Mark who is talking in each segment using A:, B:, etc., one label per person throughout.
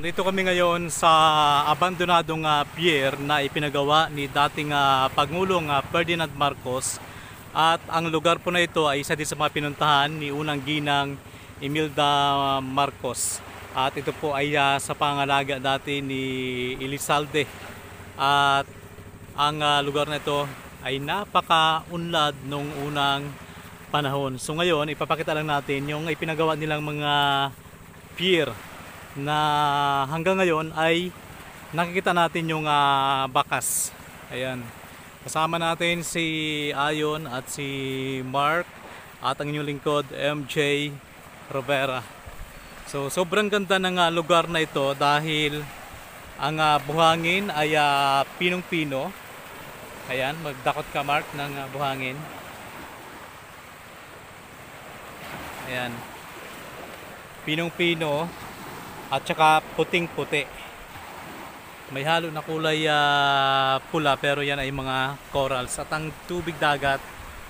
A: Nandito kami ngayon sa abandonadong pier na ipinagawa ni dating Pangulong Ferdinand Marcos. At ang lugar po na ito ay isa din sa mga pinuntahan ni unang ginang Imelda Marcos. At ito po ay sa pangalaga dati ni Elizalde. At ang lugar na ito ay napaka-unlad nung unang panahon. So ngayon ipapakita lang natin yung ipinagawa nilang mga pier na hanggang ngayon ay nakikita natin yung bakas. Ayan. Kasama natin si Ayon at si Mark at ang inyong lingkod MJ Rivera. So sobrang ganda ng lugar na ito dahil ang buhangin ay pinong-pino. Ayan, magdakot ka Mark ng buhangin. Ayan. Pinong-pino at saka puting-puti. May halo na kulay pula pero yan ay mga corals. At ang tubig dagat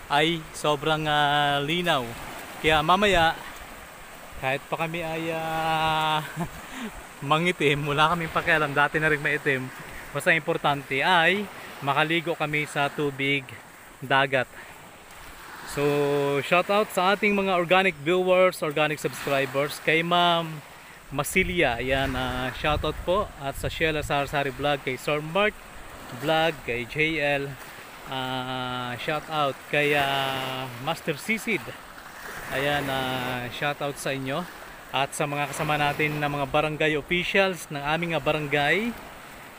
A: ay sobrang linaw. Kaya mamaya kahit pa kami ay mangitim, wala kaming pakialam, dati na rin maitim, basta importante ay makaligo kami sa tubig dagat. So shout out sa ating mga organic viewers, organic subscribers, kay Ma'am Masilia, ayan, shoutout po, at sa Sheila Sarsari Vlog, kay Sir Mark Vlog, kay JL, shoutout kay Master Sisid, ayan, shoutout sa inyo, at sa mga kasama natin na mga barangay officials ng aming barangay,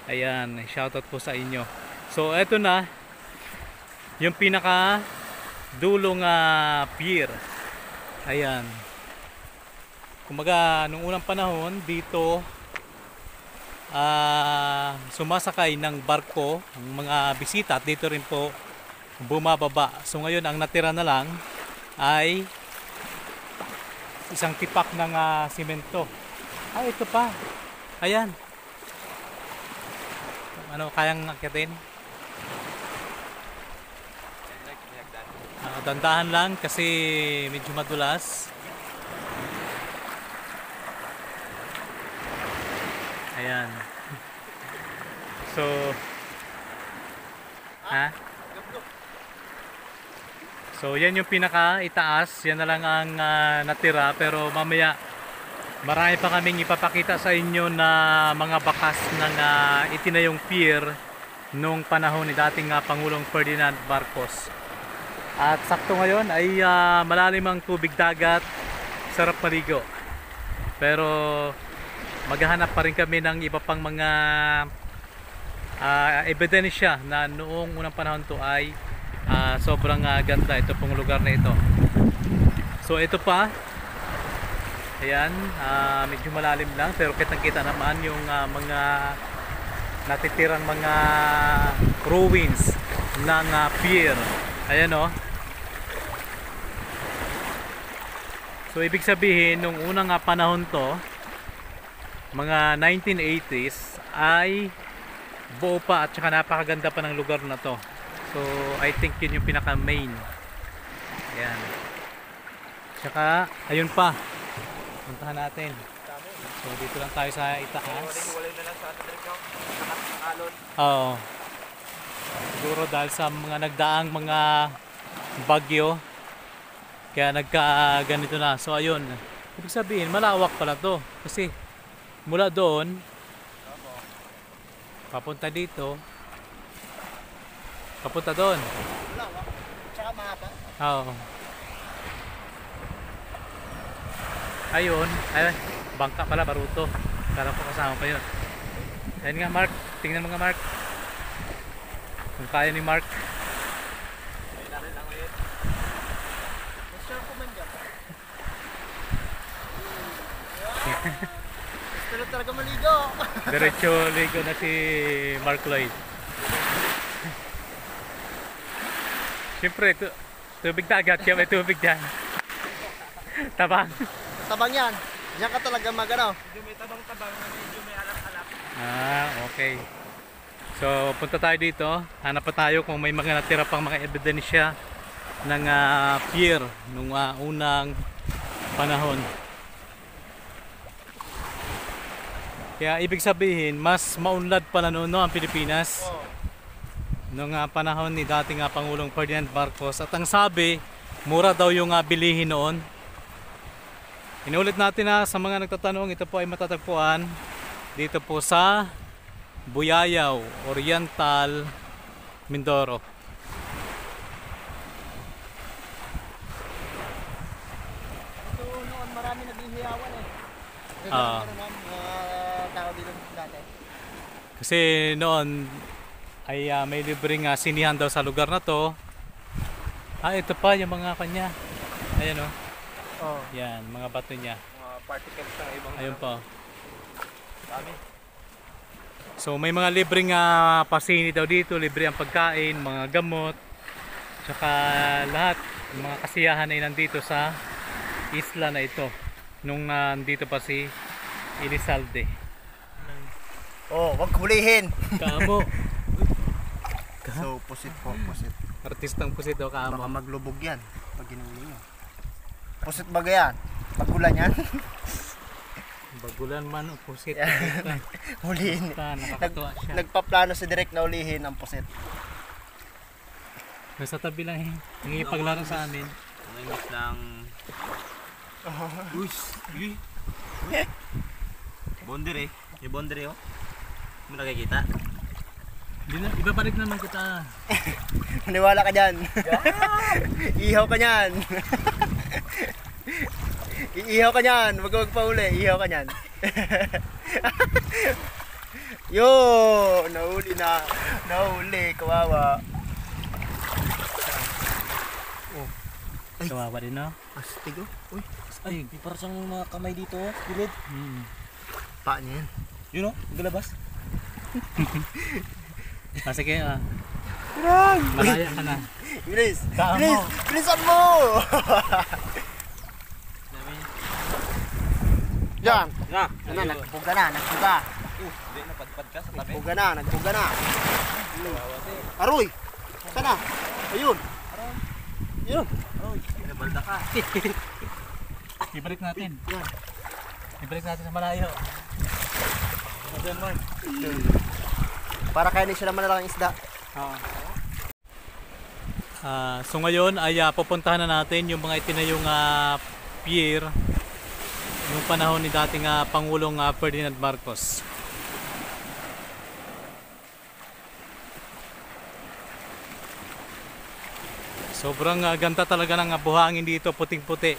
A: ayan, shoutout po sa inyo. So eto na yung pinaka dulong pier, ayan. Kumaga, nung unang panahon dito sumasakay ng barko ang mga bisita at dito rin po bumababa. So ngayon ang natira na lang ay isang tipak ng simento. Ito pa. Ayan. Ano, kayang akitin? Dandahan lang kasi medyo madulas. Ayan. So So yan yung pinaka itaas, yan na lang ang natira, pero mamaya marami pa kaming ipapakita sa inyo na mga bakas ng itinayong pier nung panahon ni dating Pangulong Ferdinand Marcos. At sakto ngayon ay malalim ang tubig dagat, sarap maligo. Pero maghahanap pa rin kami ng iba pang mga ebidensya na noong unang panahon to ay sobrang ganda ito pong lugar na ito. So ito pa, ayan, medyo malalim lang pero kitang-kita naman yung mga natitirang mga ruins ng pier. Ayan o. So ibig sabihin nung unang panahon to, mga 1980s, ay buo pa at saka napakaganda pa ng lugar na to. So I think yun yung pinaka main. Ayan. Tsaka ayun pa, puntahan natin. So dito lang tayo sa itaas. Oo. Siguro dahil sa mga nagdaang mga bagyo kaya nagka-ganito na. So ayun, ibig sabihin malawak pala to kasi mula doon papunta dito, papunta doon.
B: Tsaka mahaba.
A: Oo. Ayun, ay bangka pala, baruto. Kala ko kasama pa yun. Ayun nga Mark, tingnan mo nga Mark. Kung kaya ni Mark.
B: Pero talaga maligo.
A: Diretso ligo na si Mark Lloyd. Siyempre, tubig dagat, kaya may tubig dyan. Tabang.
B: Tabang yan. Diyan ka talaga magano.
C: Medyo may tabang-tabang, medyo may alap-alap.
A: Okay. So, punta tayo dito. Hanap pa tayo kung may mga natira pang mga ebidensya ng pier nung unang panahon. Kaya ibig sabihin, mas maunlad pala noon no, ang Pilipinas.
B: Oh.
A: Noong panahon ni dating Pangulong Ferdinand Marcos. At ang sabi, mura daw yung bilihin noon. Inulit natin sa mga nagtatanong, ito po ay matatagpuan dito po sa Buyayaw, Oriental, Mindoro.
B: Ito noon marami naghihiyawan eh.
A: Ah.
B: Mga tao dito dati.
A: Kasi noon ay may libreng sinihan daw sa lugar na to. Ito pa yung mga kanya. Ayan o.
B: Oh.
A: Yan, mga bato niya.
C: Mga particles ng ibang
A: Ayun pa.
C: dami.
A: So may mga libreng pasini daw dito, libre ang pagkain, mga gamot, tsaka lahat, yung mga kasiyahan ay nandito sa isla na ito nung nandito pa si Elizalde.
B: Oh, wag hulihin.
A: Kaamo.
B: So, pusit po, pusit.
A: Artistang pusit daw
B: Baka
A: kaamo.
B: maglubog yan pag ginuli nyo. Pusit ba yan? Magulan yan?
A: Bagulan man o pusit.
B: Hulihin.
A: Nakakatuwa siya.
B: Nagpaplano si Direk na ulihin ang pusit.
A: Nasa tabi lang nangipaglaro sa amin.
C: Ang inis ng... Uy! Uy! Bonder eh. Yung bonder eh oh. Mo nakikita?
A: Ibabalik naman kita.
B: Maniwala ka dyan. Ihaw ka dyan. Iihaw ka dyan. Wag pa uli. Ihaw ka dyan. Yo! Nahuli na. Nahuli. Kawawa.
A: Kawawa din no?
B: Astig oh. Uy.
C: Ay, may parang siyang mga kamay dito oh. Gilid.
B: Paa niya yan.
C: Yun oh, galabas.
A: Sige
B: Kurang!
A: malaya ka na.
B: Bilis!
A: Tama.
B: Bilis! Bilisan mo! Yan!
C: Na!
B: Ano, nagpuga na, nagpuga.
C: Hindi, napadpad ka sa tabi.
B: Nagpuga na, nagpuga na. Aroy! Sana! Ayun! Ayun!
C: Aroy, nabalda ka.
A: Ibalik natin.
B: Yan.
A: Ibalik natin sa malayo. Diyan Mark.
B: Para kainin sila malaking isda.
A: So ngayon ay pupuntahan na natin yung mga itinayong pier yung panahon ni dating Pangulong Ferdinand Marcos. Sobrang ganda talaga ng buhangin dito, puting-puti.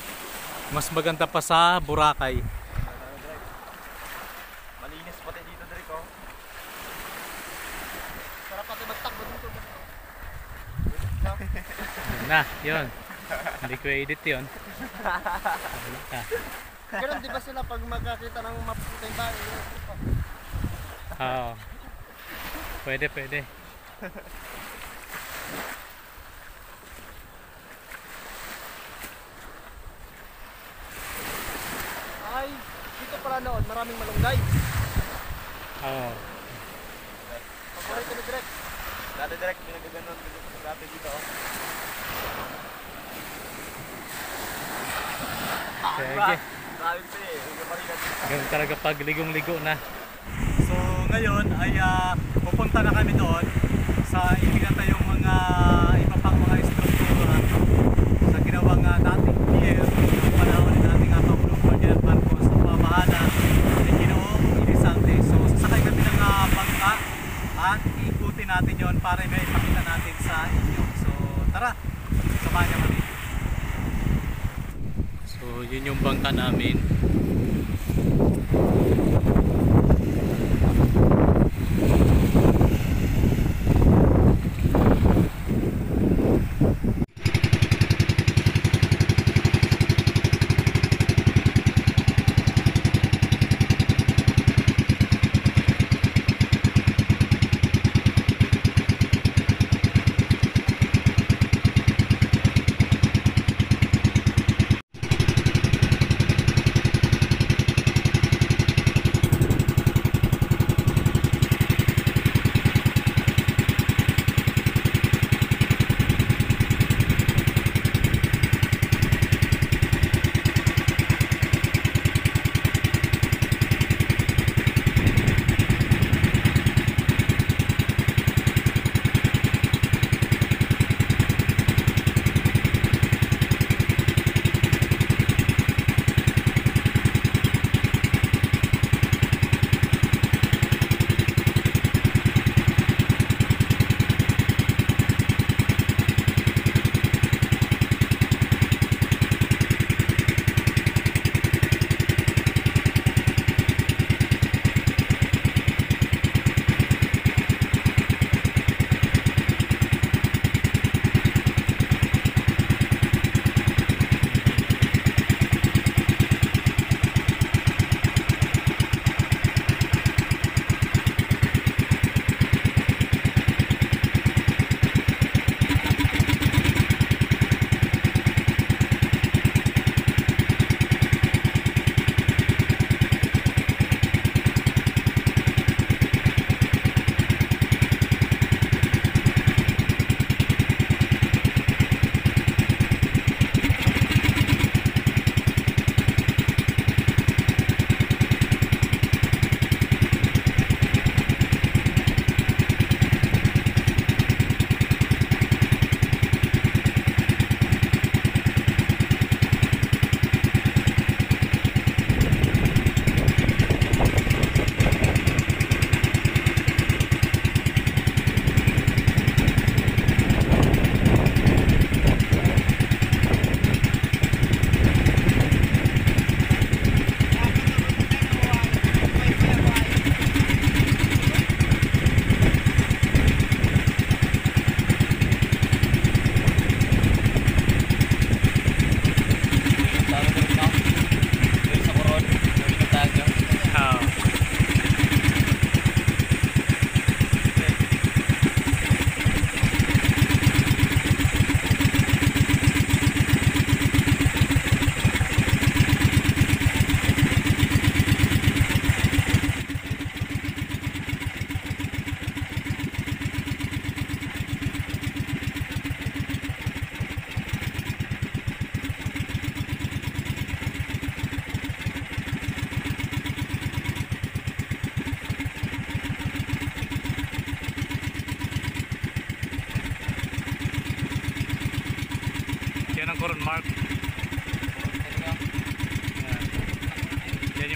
A: Mas maganda pa sa Boracay.
C: Malinis pati dito Derek oh.
B: Sarap pati magtakbo dito.
A: Yun na, yun. Hindi ko edit yun.
B: Ganun di ba sila pag magkakita ng maputing bahay?
A: Oo. Pwede, pwede.
B: Ay, dito pala noon, maraming malunggay.
A: Oo.
B: Paborito ni Direk.
C: Dati Derek, pinagaganon dati dito oh.
A: Sige.
C: Grabe pa eh, hindi pa rin natin.
A: Ganun talaga pag ligong-ligo na. So ngayon ay pupunta na kami doon sa itinatayong mga iba pang mga struktura sa ginawang dating pier yung panahon ni dating Pangulong Ferdinand Marcos sa pamamahala ni Ginoong Elizalde. So sasakay kami ng bangka at ikutin natin yon para may ipakita natin sa inyo. So tara, samahan niyo kami. So yun yung bangka namin.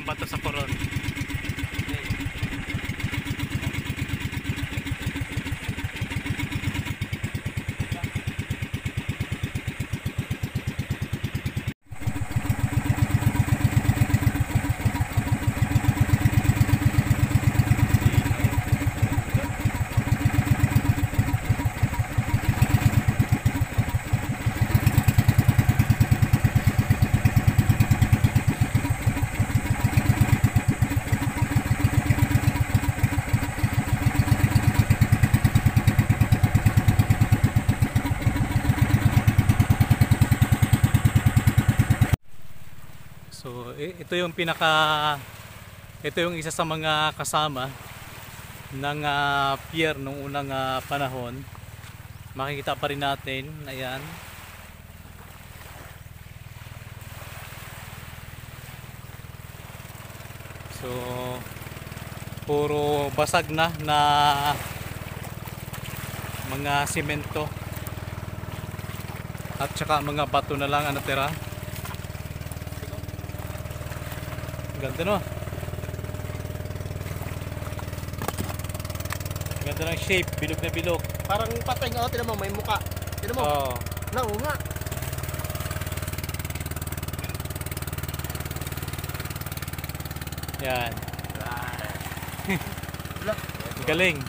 A: bato sa koron. So ito yung ito yung isa sa mga kasama ng pier nung unang panahon. Makikita pa rin natin, ayan. So puro basag na mga simento at saka mga bato na lang ang natira. Ganda no? Ganda ng shape, bilog na bilog.
B: Parang patay nga, tinan mo, may muka. Tinan mo.
A: Oo.
B: Nga.
A: Yan. Galing.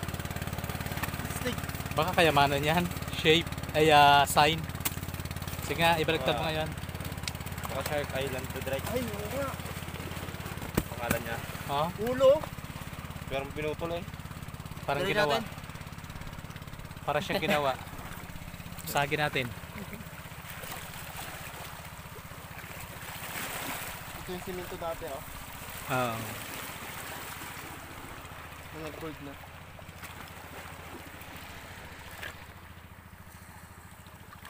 B: Stick.
A: Baka kayamanan yan. Shape, ay sign. Sige nga, ibaliktad mo ngayon.
C: Baka Shark Island to direct.
B: Ay, nga.
C: Pangalan niya.
A: Ha?
B: Ulo.
C: Pero pinutol eh.
A: Parang
B: Dali
A: ginawa.
B: natin.
A: Para siyang ginawa. Sagin natin.
B: Ito yung simento dati, oh.
A: Oo.
B: Mga gold na.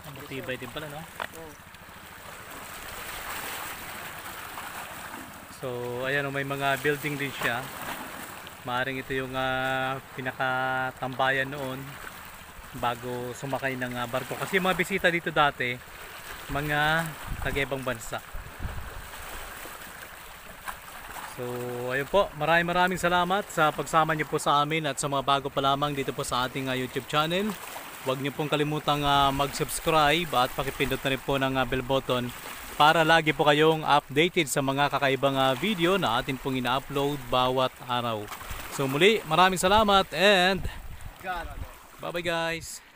A: Ang matibay din pala, no?
B: Oh.
A: So, ayan, may mga building din siya. Maaring ito yung pinakatambayan noon bago sumakay ng barko. Kasi yung mga bisita dito dati, mga taga-ibang bansa. So, ayun po. Maraming salamat sa pagsama niyo po sa amin at sa mga bago pa lamang dito po sa ating YouTube channel. Huwag niyo pong kalimutang mag-subscribe at pakipindot na rin po ng bell button para lagi po kayong updated sa mga kakaibang video na atin pong ina-upload bawat araw. So muli, maraming salamat and
B: God.
A: bye bye guys!